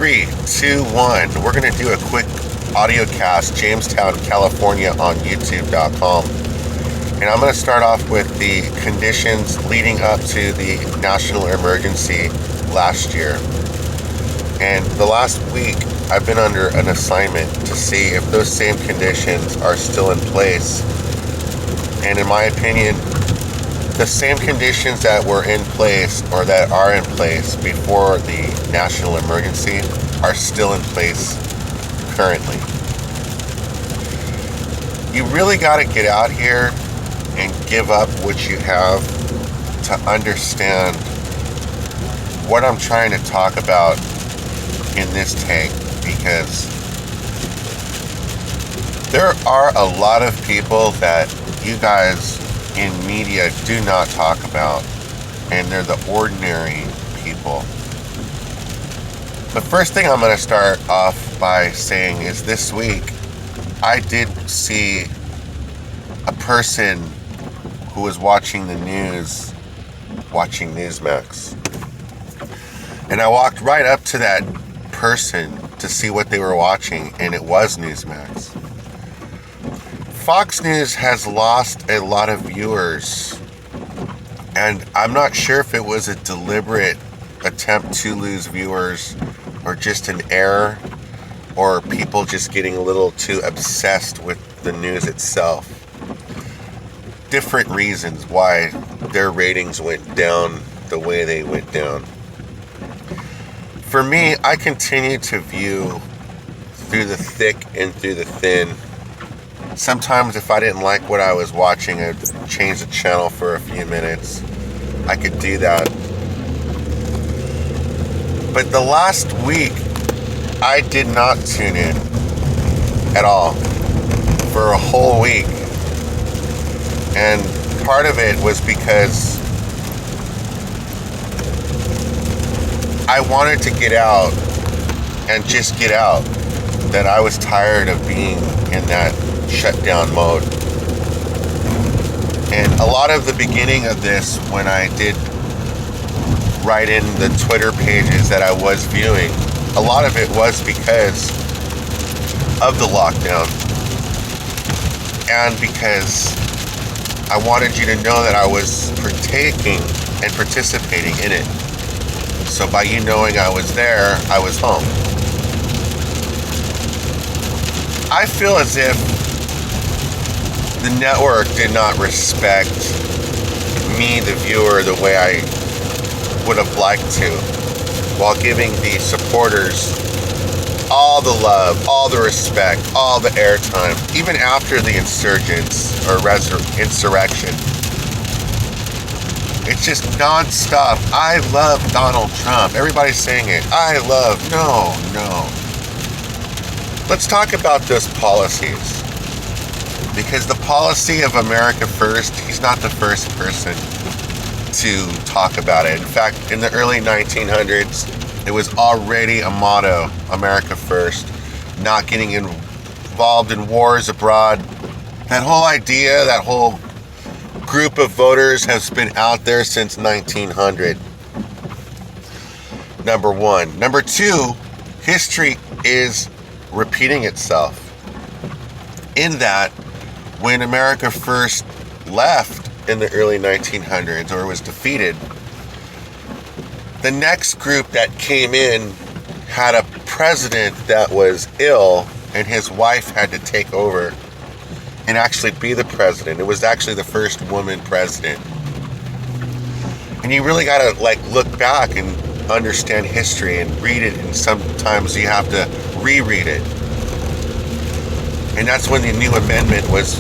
3, 2, 1. We're going to do a quick audio cast, Jamestown, California on YouTube.com. And I'm going to start off with the conditions leading up to the national emergency last year. And the last week, I've been under an assignment to see if those same conditions are still in place. And in my opinion, the same conditions that were in place or that are in place before the national emergency are still in place currently. You really got to get out here and give up what you have to understand what I'm trying to talk about in this take, because there are a lot of people that you guys in media do not talk about, and they're the ordinary people. The first thing I'm going to start off by saying is this week I did see a person who was watching the news, watching Newsmax. And I walked right up to that person to see what they were watching, and it was Newsmax. Fox News has lost a lot of viewers, and I'm not sure if it was a deliberate attempt to lose viewers or just an error, or people just getting a little too obsessed with the news itself. Different reasons why their ratings went down the way they went down. For me, I continue to view through the thick and through the thin. Sometimes if I didn't like what I was watching, I'd change the channel for a few minutes. I could do that. But the last week, I did not tune in at all for a whole week. And part of it was because I wanted to get out and just get out. That I was tired of being in that shutdown mode. And a lot of the beginning of this, when I did write in the Twitter pages that I was viewing, a lot of it was because of the lockdown, and because I wanted you to know that I was partaking and participating in it. So by you knowing I was there, I was home. I feel as if the network did not respect me, the viewer, the way I would have liked to, while giving the supporters all the love, all the respect, all the airtime, even after the insurgents or insurrection. It's just non-stop. I love Donald Trump. Everybody's saying it. No. Let's talk about those policies. Because the policy of America First, he's not the first person to talk about it. In fact, in the early 1900s, it was already a motto, America First, not getting involved in wars abroad. That whole idea, that whole group of voters has been out there since 1900. Number one. Number two, history is repeating itself. In that, when America First left in the early 1900s, or was defeated, the next group that came in had a president that was ill, and his wife had to take over and actually be the president. It was actually the first woman president. And you really got to look back and understand history and read it, and sometimes you have to reread it. And that's when the new amendment was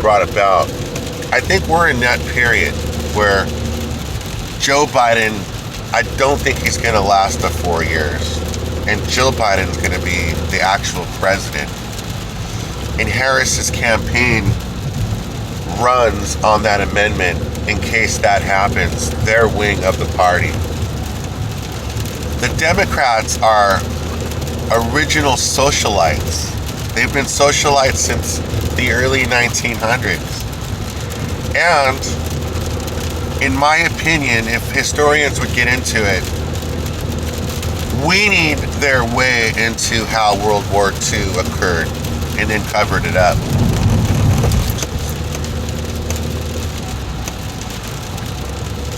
brought about. I think we're in that period where Joe Biden, I don't think he's going to last the 4 years. And Jill Biden's going to be the actual president. And Harris's campaign runs on that amendment in case that happens, their wing of the party. The Democrats are original socialites. They've been socialites since the early 1900s. And in my opinion, if historians would get into it, weaned their way into how World War II occurred and then covered it up.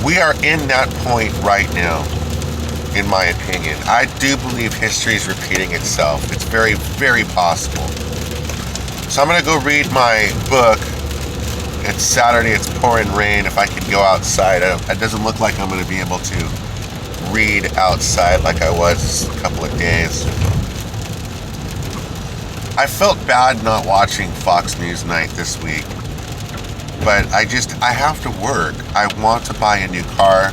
We are in that point right now, in my opinion. I do believe history is repeating itself. It's very, very possible. So I'm going to go read my book. It's Saturday, it's pouring rain. If I could go outside, it doesn't look like I'm going to be able to read outside like I was a couple of days. I felt bad not watching Fox News Night this week. But I have to work. I want to buy a new car,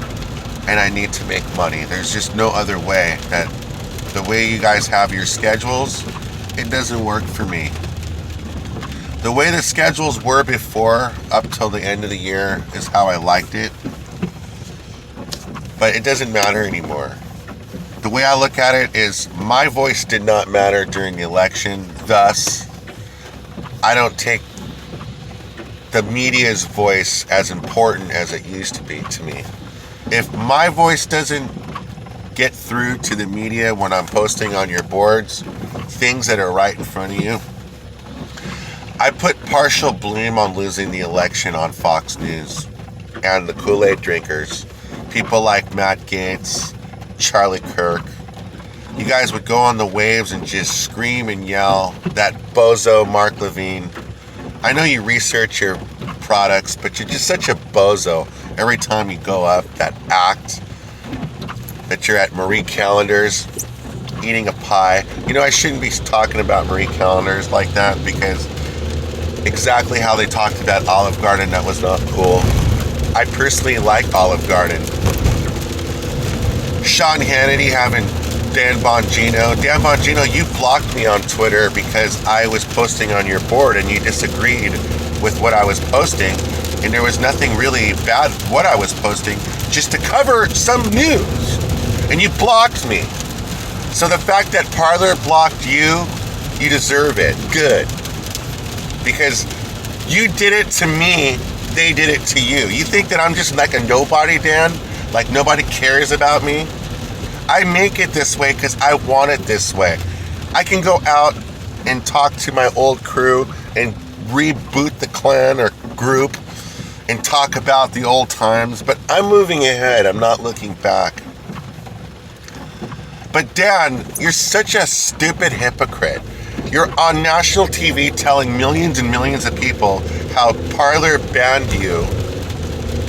and I need to make money. There's just no other way. That the way you guys have your schedules, it doesn't work for me. The way the schedules were before, up till the end of the year, is how I liked it. But it doesn't matter anymore. The way I look at it is my voice did not matter during the election. Thus, I don't take the media's voice as important as it used to be to me. If my voice doesn't get through to the media when I'm posting on your boards, things that are right in front of you, I put partial blame on losing the election on Fox News and the Kool-Aid drinkers. People like Matt Gaetz, Charlie Kirk. You guys would go on the waves and just scream and yell. That bozo Mark Levine. I know you research your products, but you're just such a bozo every time you go up that act that you're at Marie Callender's eating a pie. You know, I shouldn't be talking about Marie Callender's like that, because exactly how they talked about Olive Garden, that was not cool. I personally like Olive Garden. Sean Hannity having Dan Bongino. Dan Bongino, you blocked me on Twitter because I was posting on your board and you disagreed with what I was posting, and there was nothing really bad with what I was posting, just to cover some news, and you blocked me. So the fact that Parler blocked you, you deserve it. Good. Because you did it to me, they did it to you. You think that I'm just like a nobody, Dan? Like nobody cares about me? I make it this way because I want it this way. I can go out and talk to my old crew and reboot the clan or group and talk about the old times, but I'm moving ahead. I'm not looking back. But Dan, you're such a stupid hypocrite. You're on national TV telling millions and millions of people how Parler banned you,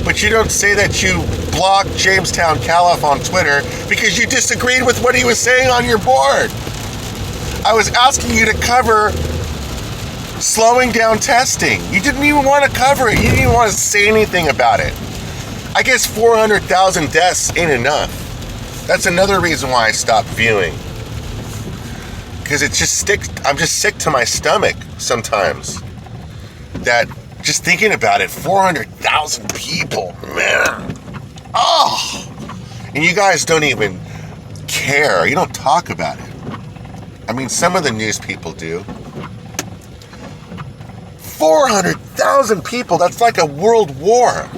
but you don't say that you blocked Jamestown Caliph on Twitter because you disagreed with what he was saying on your board. I was asking you to cover slowing down testing. You didn't even want to cover it. You didn't even want to say anything about it. I guess 400,000 deaths ain't enough. That's another reason why I stopped viewing. Because I'm just sick to my stomach sometimes. That just thinking about it, 400,000 people, man. Oh! And you guys don't even care. You don't talk about it. I mean, some of the news people do. 400,000 people, that's like a world war.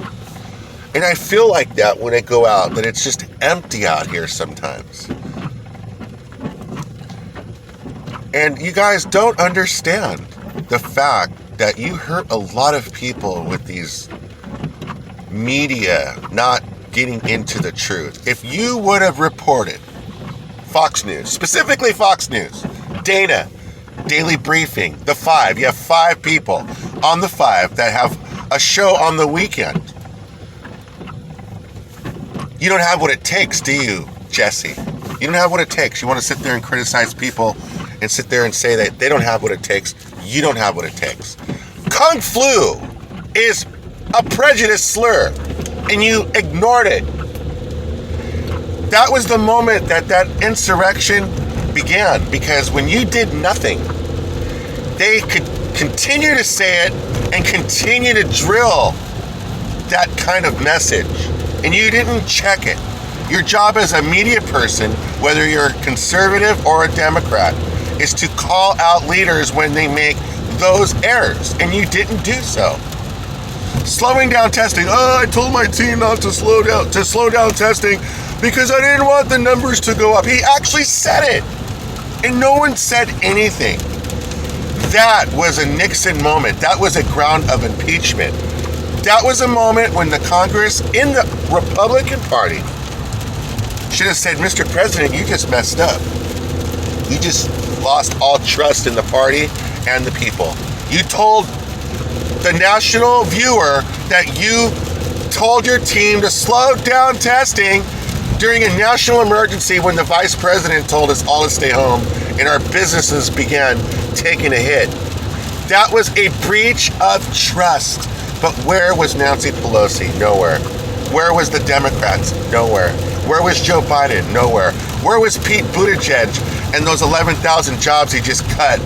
And I feel like that when I go out, that it's just empty out here sometimes. And you guys don't understand the fact that you hurt a lot of people with these media not getting into the truth. If you would have reported Fox News, specifically Fox News, Dana, Daily Briefing, The Five, you have 5 people on The Five that have a show on the weekend. You don't have what it takes, do you, Jesse? You don't have what it takes. You want to sit there and criticize people and sit there and say that they don't have what it takes. You don't have what it takes. Kung flu is a prejudice slur, and you ignored it. That was the moment that insurrection began, because when you did nothing, they could continue to say it and continue to drill that kind of message, and you didn't check it. Your job as a media person, whether you're conservative or a Democrat, is to call out leaders when they make those errors, and you didn't do so. Slowing down testing. Oh, I told my team not to slow down testing. because I didn't want the numbers to go up. He actually said it. And no one said anything. That was a Nixon moment. That was a ground of impeachment. That was a moment when the Congress in the Republican Party should have said, Mr. President, you just messed up. You just lost all trust in the party and the people. You told the national viewer that you told your team to slow down testing during a national emergency when the vice president told us all to stay home and our businesses began taking a hit. That was a breach of trust. But where was Nancy Pelosi? Nowhere. Where was the Democrats? Nowhere. Where was Joe Biden? Nowhere. Where was Pete Buttigieg and those 11,000 jobs he just cut?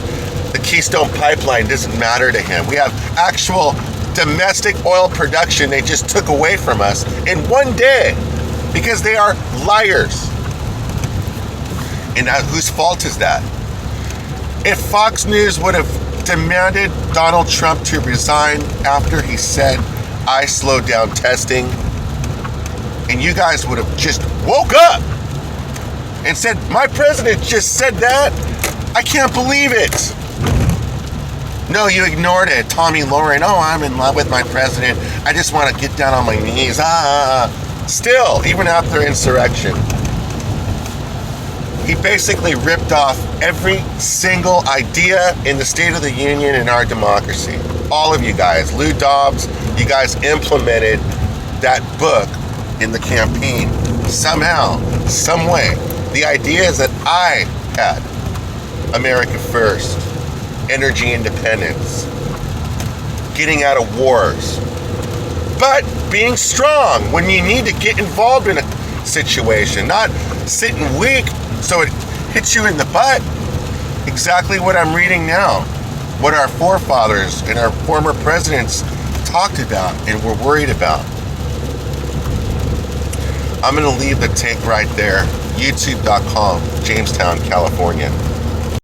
The Keystone Pipeline doesn't matter to him. We have actual domestic oil production they just took away from us in one day because they are liars. And whose fault is that? If Fox News would have demanded Donald Trump to resign after he said, I slowed down testing, and you guys would have just woke up and said, my president just said that? I can't believe it. No, you ignored it. Tommy Lauren, oh, I'm in love with my president. I just want to get down on my knees. Still, even after insurrection, he basically ripped off every single idea in the State of the Union in our democracy. All of you guys, Lou Dobbs, you guys implemented that book in the campaign somehow, some way. The idea is that I had America First, energy independence, getting out of wars, but being strong when you need to get involved in a situation, not sitting weak so it hits you in the butt. Exactly what I'm reading now, what our forefathers and our former presidents talked about and were worried about. I'm going to leave the tape right there, youtube.com, Jamestown, California.